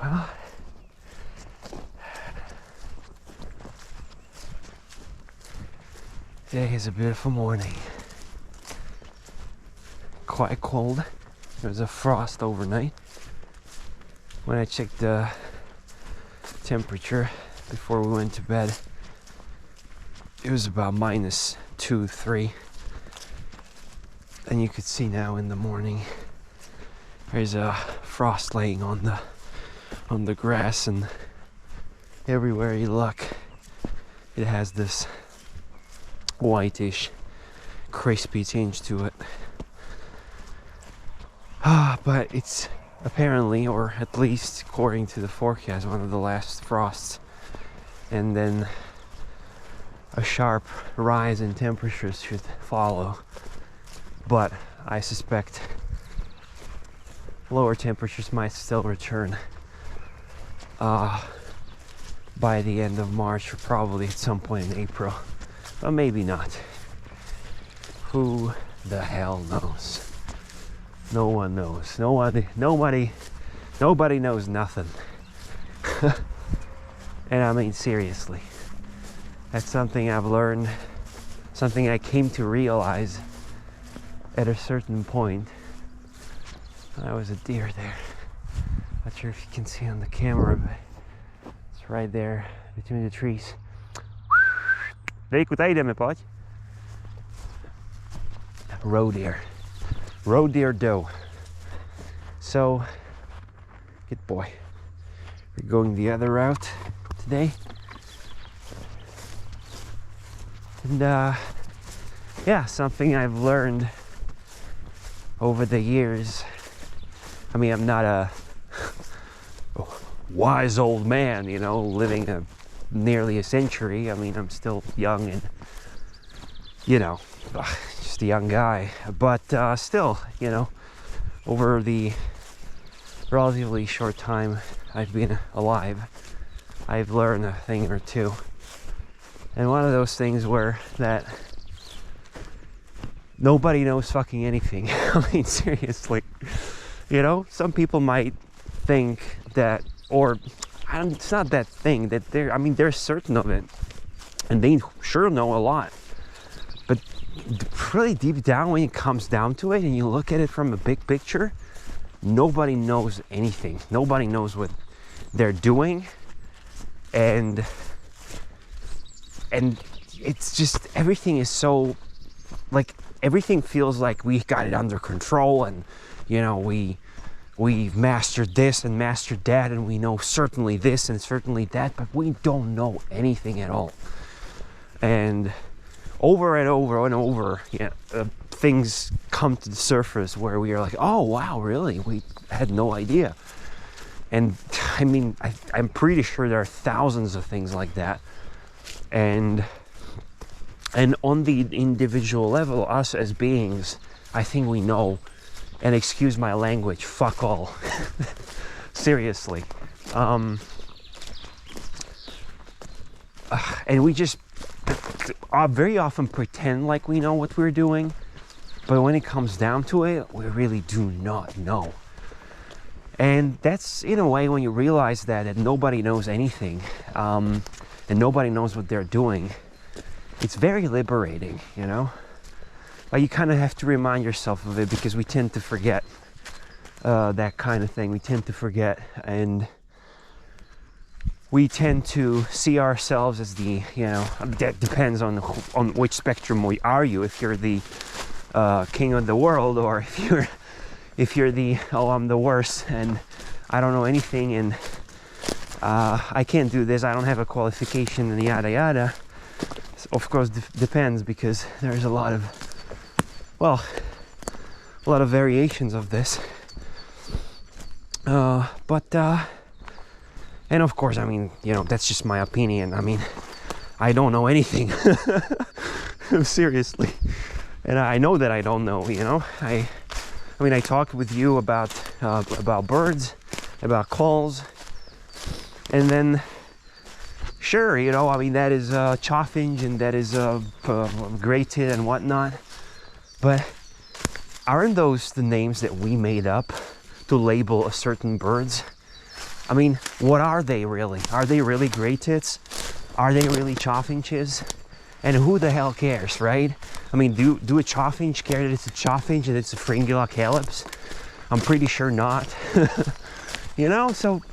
Well, today is a beautiful morning. Quite cold. There was a frost overnight. When I checked the temperature before we went to bed, it was about -2, 3. And you could see now in the morning there's a frost laying on the grass, and everywhere you look it has this whitish crispy tinge to it. But it's apparently, or at least according to the forecast, one of the last frosts, and then a sharp rise in temperatures should follow. But I suspect lower temperatures might still return by the end of March, or probably at some point in April, but maybe not. Who the hell knows? No one knows. Nobody knows nothing. And I mean, seriously, that's something I've learned, something I came to realize at a certain point. There was a deer there. Not sure if you can see on the camera, but it's right there between the trees. Veikko, ideme, poď. Roe deer doe. So, good boy. We're going the other route today. And yeah, something I've learned over the years. I mean, I'm not a wise old man, you know, living nearly a century. I mean, I'm still young and, you know, just a young guy. But still, you know, over the relatively short time I've been alive, I've learned a thing or two. And one of those things were that nobody knows fucking anything. I mean, seriously. You know, some people might think that, or it's not that thing that they're certain of it, and they sure know a lot. But really deep down, when it comes down to it and you look at it from a big picture, nobody knows anything. Nobody knows what they're doing, and it's just, everything is so, like, everything feels like we got it under control, and you know, we've mastered this and mastered that, and we know certainly this and certainly that, but we don't know anything at all. And over and over and over, yeah, things come to the surface where we are like, oh wow, really? We had no idea. And I mean, I'm pretty sure there are thousands of things like that. And on the individual level, us as beings, I think we know, and excuse my language, fuck all. Seriously. And we just very often pretend like we know what we're doing, but when it comes down to it, we really do not know. And that's, in a way, when you realize that nobody knows anything, and nobody knows what they're doing, it's very liberating, you know? But you kind of have to remind yourself of it, because we tend to forget that kind of thing. We tend to forget, and we tend to see ourselves as the, you know, that depends on which spectrum are you. If you're the king of the world, or if you're the, oh, I'm the worst and I don't know anything, and I can't do this, I don't have a qualification, and yada yada. Of course, depends, because there's a lot of variations of this. And of course, I mean, you know, that's just my opinion. I mean, I don't know anything. Seriously. And I know that I don't know, you know. I mean, I talked with you about birds, about calls, and then sure, you know, I mean, that is chaffinch, and that is grated and whatnot, but aren't those the names that we made up to label a certain birds? I mean, what are they really? Are they really great tits? Are they really chaffinches? And who the hell cares, right? I mean, do a chaffinch care that it's a chaffinch and it's a fringula calyps? I'm pretty sure not. You know, so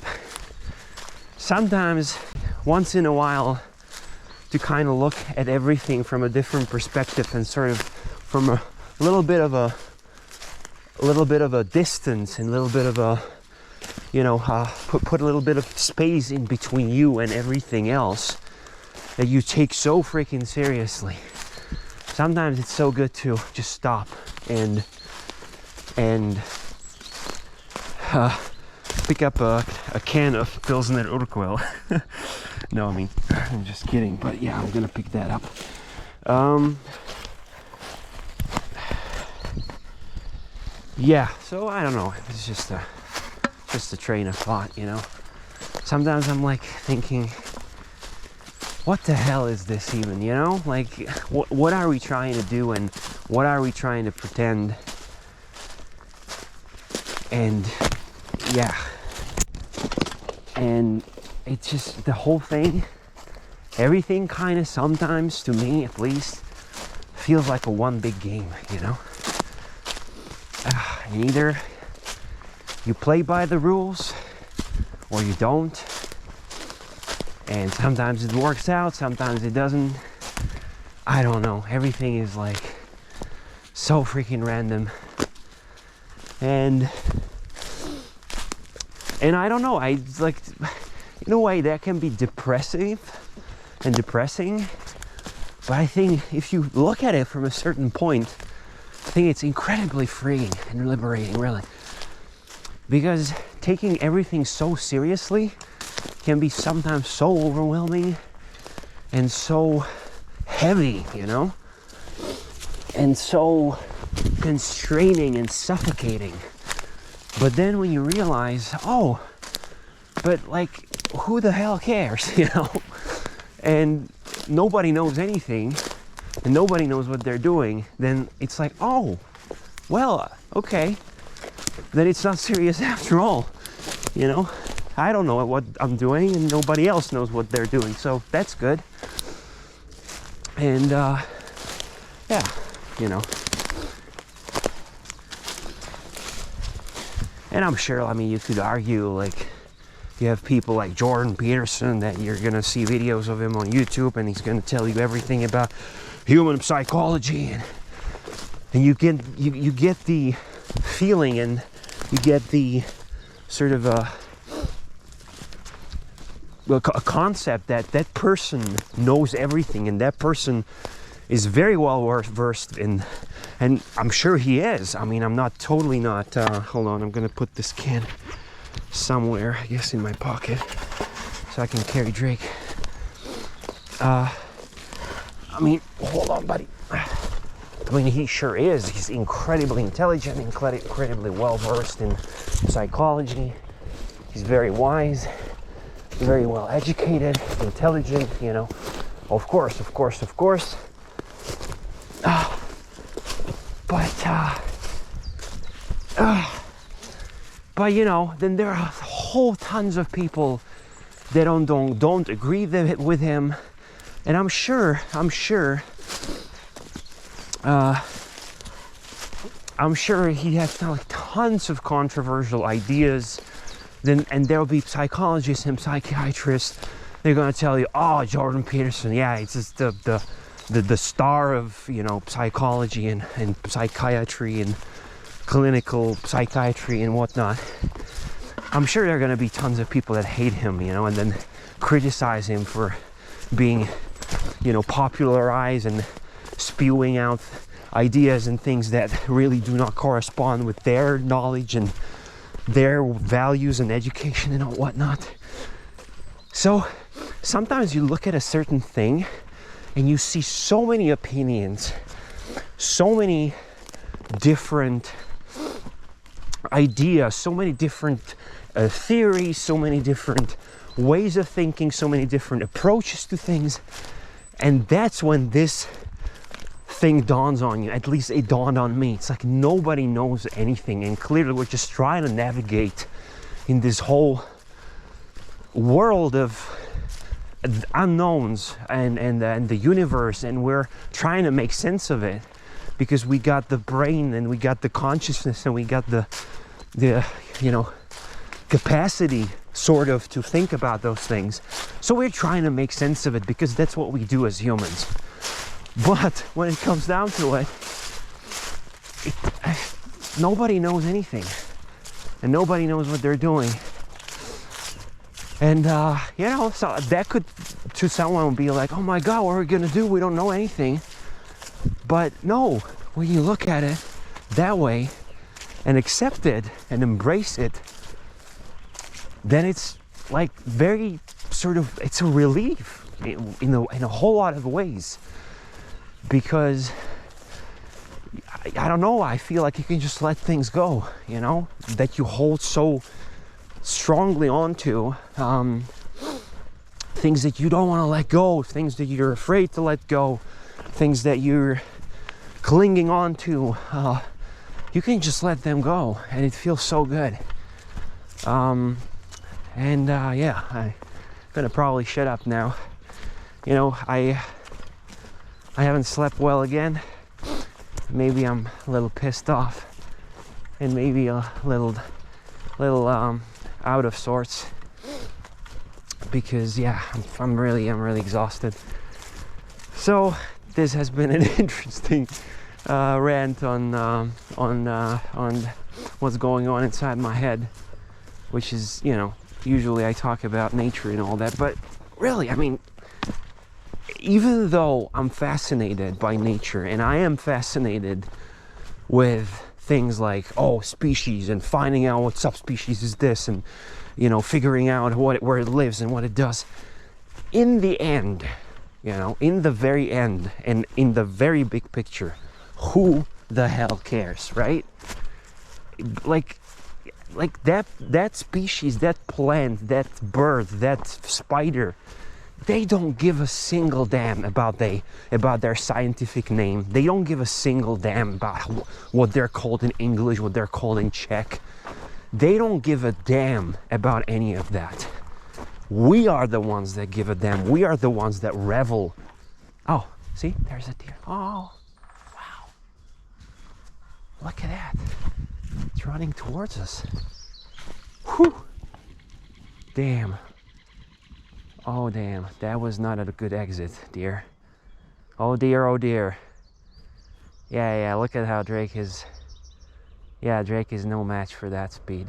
sometimes, once in a while, to kind of look at everything from a different perspective and sort of from a little bit of a distance and a little bit of a, you know, put a little bit of space in between you and everything else that you take so freaking seriously. Sometimes it's so good to just stop and pick up a can of Pilsner Urquell. No, I mean, I'm just kidding, but yeah, I'm gonna pick that up. Yeah, so I don't know, it's just a train of thought, you know. Sometimes I'm like thinking, what the hell is this even, you know? Like, what are we trying to do and what are we trying to pretend? And yeah, and it's just the whole thing, everything kind of sometimes, to me at least, feels like a one big game, you know? And either you play by the rules or you don't. And sometimes it works out, sometimes it doesn't. I don't know. Everything is like so freaking random. And I don't know. I like, in a way that can be depressing. But I think if you look at it from a certain point, I think it's incredibly freeing and liberating, really. Because taking everything so seriously can be sometimes so overwhelming and so heavy, you know? And so constraining and suffocating. But then when you realize, oh, but like, who the hell cares, you know? And nobody knows anything, and nobody knows what they're doing, then it's like, oh, well, okay. Then it's not serious after all, you know? I don't know what I'm doing, and nobody else knows what they're doing, so that's good. And, yeah, you know. And I'm sure, I mean, you could argue, like, you have people like Jordan Peterson that you're gonna see videos of him on YouTube, and he's gonna tell you everything about human psychology, and you get the feeling, and you get the sort of a concept that that person knows everything, and that person is very well versed in, and I'm sure he is. I mean, I'm not totally not. Hold on, I'm gonna put this can somewhere, I guess in my pocket, so I can carry Drake. I mean, hold on, buddy. I mean, he sure is. He's incredibly intelligent, incredibly well versed in psychology. He's very wise, very well educated, intelligent, you know. Of course. But you know, then there are whole tons of people that don't agree with him, and I'm sure he has like tons of controversial ideas. And there'll be psychologists and psychiatrists. They're gonna tell you, oh, Jordan Peterson, yeah, it's just the star of, you know, psychology and psychiatry and clinical psychiatry and whatnot. I'm sure there are gonna be tons of people that hate him, you know, and then criticize him for being, you know, popularized and spewing out ideas and things that really do not correspond with their knowledge and their values and education and whatnot. So sometimes you look at a certain thing and you see so many opinions, so many different ideas, so many different theories, so many different ways of thinking, so many different approaches to things, and that's when this thing dawns on you. At least it dawned on me. It's like nobody knows anything, and clearly we're just trying to navigate in this whole world of unknowns and the universe, and we're trying to make sense of it because we got the brain and we got the consciousness and we got the capacity sort of to think about those things. So we're trying to make sense of it because that's what we do as humans. But when it comes down to it, nobody knows anything and nobody knows what they're doing. And so that could to someone be like, oh my God, what are we gonna do? We don't know anything. But no, when you look at it that way and accept it and embrace it, then it's like very sort of, it's a relief in a whole lot of ways. Because I don't know, I feel like you can just let things go, that you hold so strongly onto, things that you don't want to let go, things that you're afraid to let go, things that you're clinging on to, you can just let them go and it feels so good. I'm gonna probably shut up now. I haven't slept well again. Maybe I'm a little pissed off and maybe a little out of sorts because I'm really exhausted. So this has been an interesting rant on what's going on inside my head, which is, usually I talk about nature and all that, but really, I mean, even though I'm fascinated by nature and I am fascinated with things like, species and finding out what subspecies is this and, figuring out where it lives and what it does, in the end, in the very end and in the very big picture, who the hell cares, right? Like that species, that plant, that bird, that spider, they don't give a single damn about their scientific name. They don't give a single damn about what they're called in English, what they're called in Czech. They don't give a damn about any of that. We are the ones that give a damn. We are the ones that revel. Oh, see, there's a deer. Oh, wow. Look at that. It's running towards us. Whew. Damn. Oh, damn. That was not a good exit, dear. Oh, dear, oh, dear. Yeah, look at how Drake is. Yeah, Drake is no match for that speed.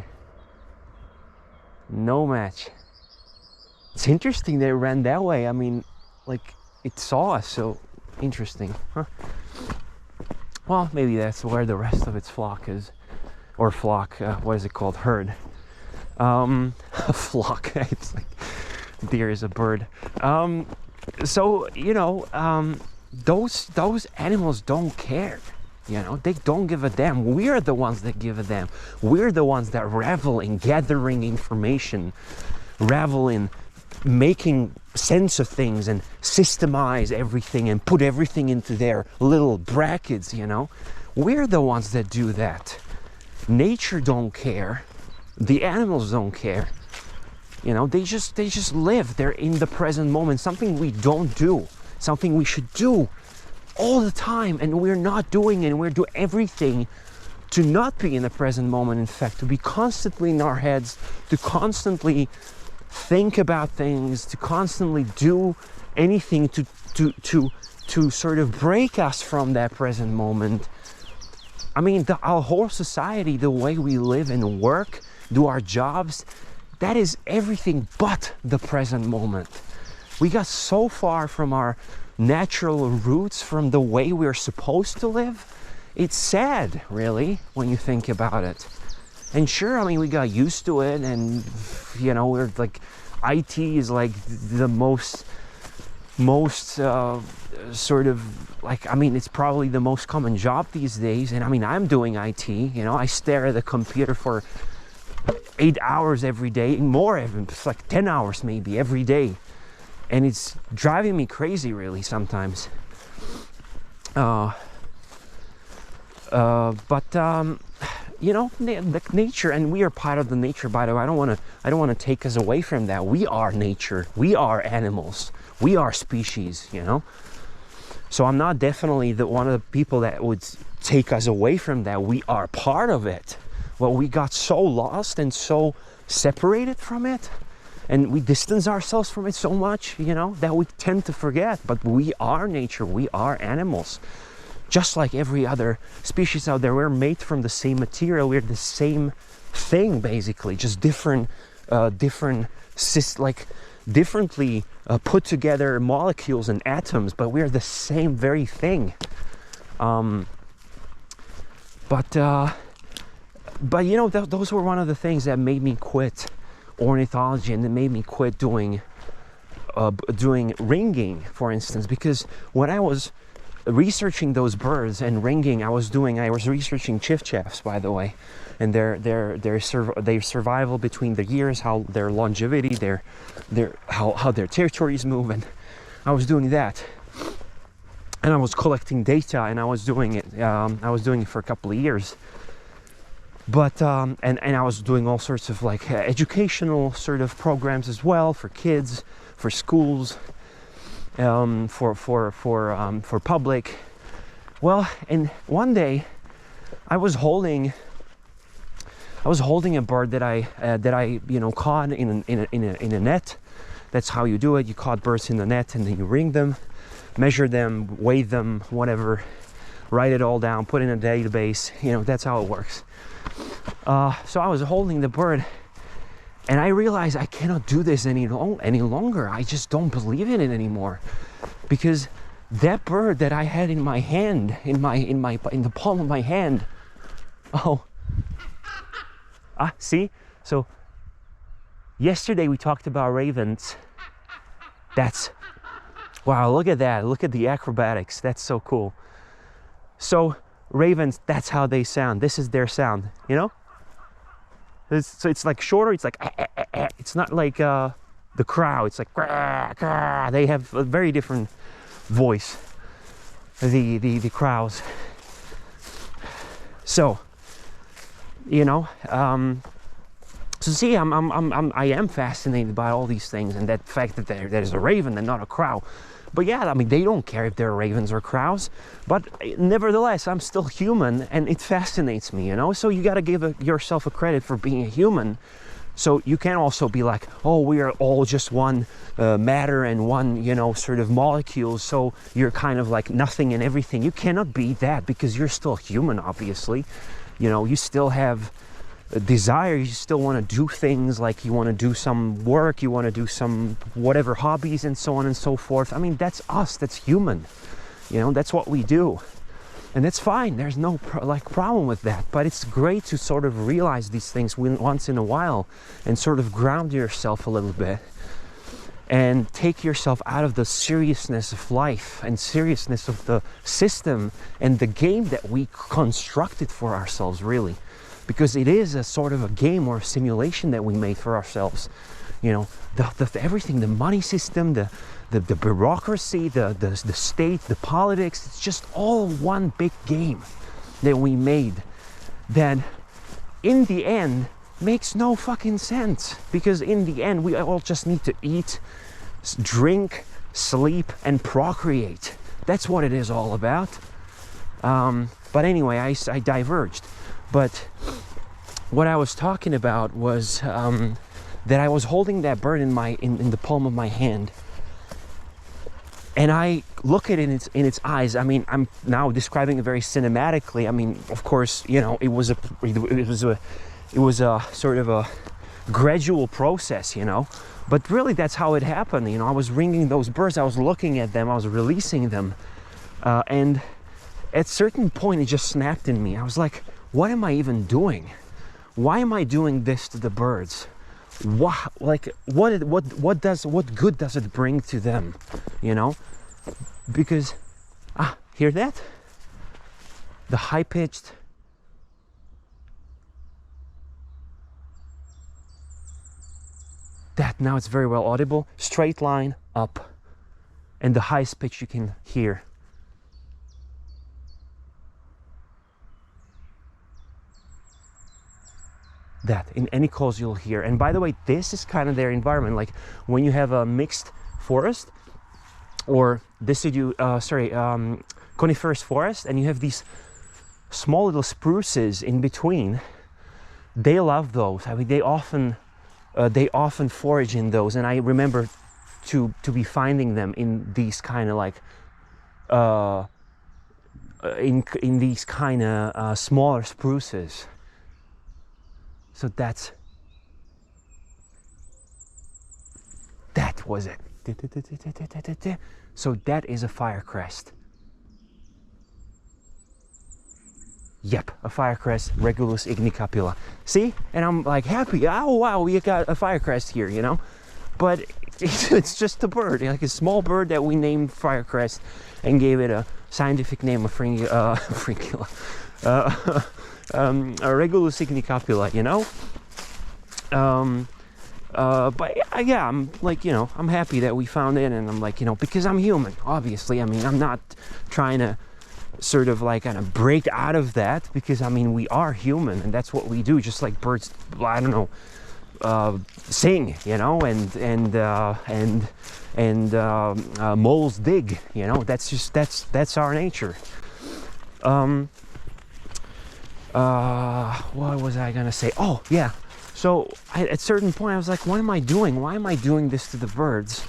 No match. It's interesting that it ran that way. I mean, like, it saw us, so interesting, huh? Well, maybe that's where the rest of its flock is. Or flock, what is it called? Herd. A flock. It's like, deer is a bird. So, those animals don't care. They don't give a damn. We're the ones that give a damn. We're the ones that revel in gathering information, revel in making sense of things and systemize everything and put everything into their little brackets, We're the ones that do that. Nature don't care. The animals don't care. They just live. They're in the present moment, something we don't do, something we should do all the time, and we're not doing it, and we're doing everything to not be in the present moment, in fact, to be constantly in our heads, to constantly think about things, to constantly do anything to sort of break us from that present moment. I mean, our whole society, the way we live and work, do our jobs, that is everything but the present moment. We got so far from our natural roots, from the way we're supposed to live. It's sad, really, when you think about it. And sure, I mean, we got used to it, and we're like, IT is like the most sort of like, I mean, it's probably the most common job these days. And I mean, I'm doing IT, I stare at the computer for 8 hours every day, more even, it's like 10 hours maybe every day, and it's driving me crazy really sometimes. you know, nature, and we are part of the nature, by the way. I don't want to take us away from that. We are nature. We are animals. We are species, you know. So I'm not definitely one of the people that would take us away from that. We are part of it. Well, we got so lost and so separated from it, and we distance ourselves from it so much, you know, that we tend to forget. But we are nature. We are animals. Just like every other species out there, we're made from the same material. We're the same thing, basically, just differently put together molecules and atoms, but we're the same very thing. But you know, those were one of the things that made me quit ornithology, and that made me quit doing ringing, for instance, because when I was researching those birds and ringing, I was researching chiffchaffs, by the way, and their survival between the years, how their longevity, how their territories move, and I was doing that, and I was collecting data, and I was doing it for a couple of years. But and I was doing all sorts of like educational sort of programs as well, for kids, for schools, for public. Well, and one day I was holding a bird that I you know, caught in a net. That's how you do it. You caught birds in the net, and then you ring them, measure them, weigh them, whatever, write it all down, put it in a database. You know, that's how it works. So I was holding the bird, and I realized I cannot do this any longer. I just don't believe in it anymore, because that bird that I had in my hand, in the palm of my hand. See? So yesterday we talked about ravens. Wow, look at that. Look at the acrobatics. That's so cool. So ravens, that's how they sound. This is their sound, you know? So it's like shorter. It's like it's not like the crow. It's like they have a very different voice, the crows. So, you know, so see, I am fascinated by all these things, and that fact that there's a raven and not a crow. But yeah, I mean, they don't care if they're ravens or crows, but nevertheless, I'm still human, and it fascinates me, you know? So you got to give yourself a credit for being a human. So you can also be like, oh, we are all just one matter and one, you know, sort of molecule, so you're kind of like nothing and everything. You cannot be that, because you're still human, obviously. You know, you still have a desire. You still want to do things, like you want to do some work, you want to do some whatever hobbies and so on and so forth. I mean, that's us, that's human, you know, that's what we do, and that's fine. There's no problem with that. But it's great to sort of realize these things once in a while, and sort of ground yourself a little bit, and take yourself out of the seriousness of life and seriousness of the system and the game that we constructed for ourselves, really. Because it is a sort of a game or a simulation that we made for ourselves. You know, everything, the money system, the bureaucracy, the state, the politics, it's just all one big game that we made that in the end makes no fucking sense. Because in the end, we all just need to eat, drink, sleep, and procreate. That's what it is all about. But anyway, I diverged. But what I was talking about was that I was holding that bird in the palm of my hand, and I look at it in its eyes. I mean, I'm now describing it very cinematically. I mean, of course, you know, it was a sort of a gradual process, you know. But really, that's how it happened. You know, I was ringing those birds. I was looking at them. I was releasing them, and at a certain point, it just snapped in me. I was like, what am I even doing? Why am I doing this to the birds? What good does it bring to them? You know? Because hear that? The high-pitched that, now it's very well audible. Straight line up, and the highest pitch you can hear. that in any calls you'll hear. And by the way, this is kind of their environment. Like when you have a mixed forest or coniferous forest, and you have these small little spruces in between, they love those. I mean, they often forage in those, and I remember to be finding them in these kind of like in these kind of smaller spruces. So that was it. So that is a firecrest. Yep, a firecrest, Regulus ignicapilla. See? And I'm like happy. Oh wow, we got a firecrest here, you know? But it's just a bird, like a small bird that we named firecrest and gave it a scientific name of a Regulus ignicapilla, you know? But yeah, I'm like, you know, I'm happy that we found it, and I'm like, you know, because I'm human, obviously. I mean, I'm not trying to sort of like kind of break out of that, because I mean, we are human and that's what we do, just like birds, I don't know, sing, you know, and moles dig, you know, that's our nature. What was I gonna say? Oh yeah, so at a certain point I was like, what am I doing? Why am I doing this to the birds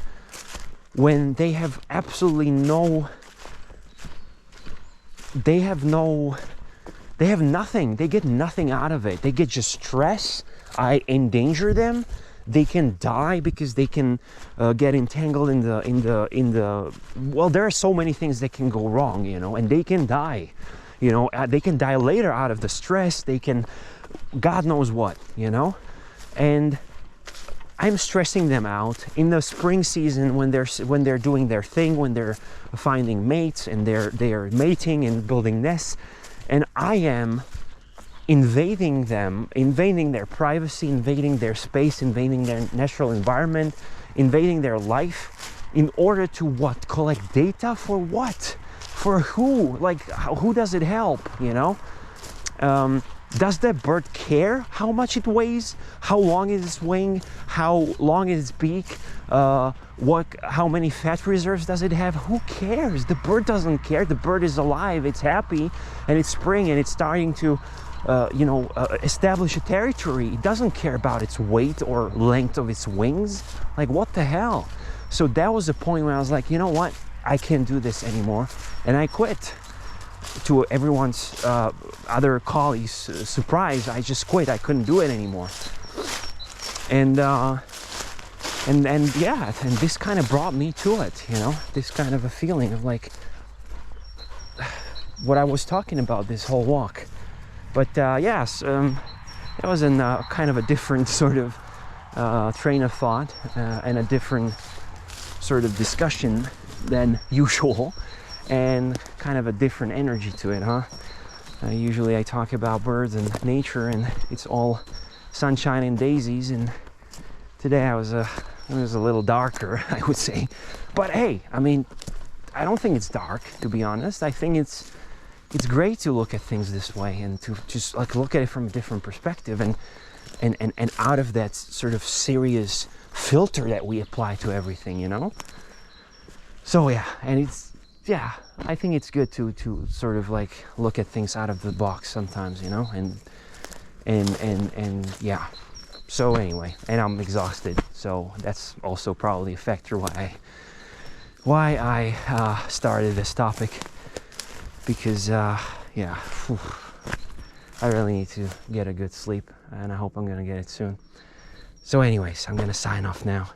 when they have absolutely they have nothing, they get nothing out of it. They get just stress. I endanger them. They can die because they can get entangled in the well, there are so many things that can go wrong, you know, and they can die, you know, they can die later out of the stress. They can, God knows what, you know. And I'm stressing them out in the spring season when they're doing their thing, when they're finding mates and they're mating and building nests, and I am invading them, invading their privacy, invading their space, invading their natural environment, invading their life, in order to what? Collect data for what? For who? Like, who does it help, you know? Does that bird care how much it weighs? How long is its wing? How long is its beak? How many fat reserves does it have? Who cares? The bird doesn't care. The bird is alive. It's happy, and it's spring, and it's starting to, establish a territory. It doesn't care about its weight or length of its wings. Like, what the hell? So that was the point where I was like, you know what? I can't do this anymore, and I quit. To everyone's other colleagues' surprise, I just quit. I couldn't do it anymore. And yeah, and this kind of brought me to it, you know, this kind of a feeling of like what I was talking about this whole walk. But yes, that was in kind of a different sort of train of thought and a different sort of discussion than usual, and kind of a different energy to it, huh? Usually I talk about birds and nature and it's all sunshine and daisies, and today it was a little darker, I would say. But hey, I mean, I don't think it's dark, to be honest. I think it's great to look at things this way and to just like look at it from a different perspective, and out of that sort of serious filter that we apply to everything, you know? So yeah, and I think it's good to sort of like look at things out of the box sometimes, you know, and yeah. So anyway, and I'm exhausted, so that's also probably a factor why I started this topic, because yeah, I really need to get a good sleep, and I hope I'm gonna get it soon. So anyways, I'm gonna sign off now.